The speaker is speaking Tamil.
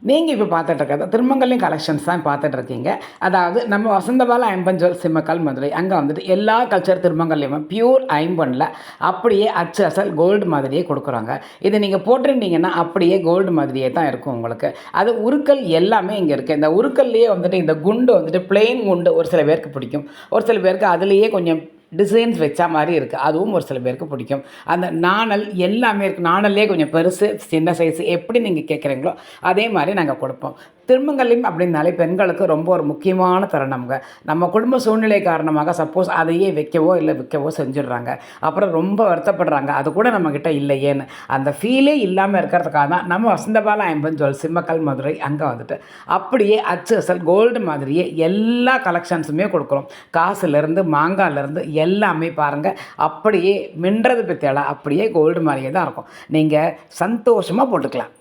நீங்கள் இப்போ பார்த்துட்டு இருக்கிறது திருமங்கலம் கலெக்ஷன்ஸ் தான் பார்த்துட்டு இருக்கீங்க. அதாவது நம்ம வசந்தபால ஐம்பன் ஜுவல் சிம்மக்கல் மதுரை அங்கே வந்துட்டு எல்லா கல்ச்சர் திருமங்கல்லையுமே பியூர் ஐம்பனில் அப்படியே அச்சு அசல் கோல்டு மாதிரியே கொடுக்குறாங்க. இது நீங்கள் போட்டிருந்தீங்கன்னா அப்படியே கோல்டு மாதிரியே தான் இருக்கும் உங்களுக்கு. அது உருக்கல் எல்லாமே இங்கே இருக்குது. இந்த உருக்கல்லையே வந்துட்டு இந்த குண்டு வந்துட்டு பிளெயின் குண்டு ஒரு சில பேருக்கு பிடிக்கும். ஒரு சில பேருக்கு அதுலேயே கொஞ்சம் டிசைன்ஸ் வச்சா மாதிரி இருக்குது, அதுவும் ஒரு சில பேருக்கு பிடிக்கும். அந்த நாணல் எல்லாமே இருக்குது. நாணல்லே கொஞ்சம் பெருசு சின்ன சைஸு எப்படி நீங்கள் கேட்குறீங்களோ அதே மாதிரி நாங்கள் கொடுப்போம். திருமங்கலம் அப்படின்னாலே பெண்களுக்கு ரொம்ப ஒரு முக்கியமான தருணம்ங்க. நம்ம குடும்ப சூழ்நிலை காரணமாக சப்போஸ் அதையே வைக்கவோ இல்லை விற்கவோ செஞ்சிடுறாங்க. அப்புறம் ரொம்ப வருத்தப்படுறாங்க, அது கூட நம்மக்கிட்ட இல்லையேன்னு. அந்த ஃபீலே இல்லாமல் இருக்கிறதுக்காக தான் நம்ம வசந்தபால ஐம்பன் ஜுவல் சிம்மக்கல் மதுரை அங்கே வந்துட்டு அப்படியே அச்சு அசல் கோல்டு மாதிரியே எல்லா கலெக்ஷன்ஸுமே கொடுக்குறோம். காசுலேருந்து மாங்காயிலேருந்து எல்லாமே பாருங்கள், அப்படியே மின்றது பற்றியெல்லாம் அப்படியே கோல்டு மாதிரியே தான் இருக்கும். நீங்கள் சந்தோஷமாக போட்டுக்கலாம்.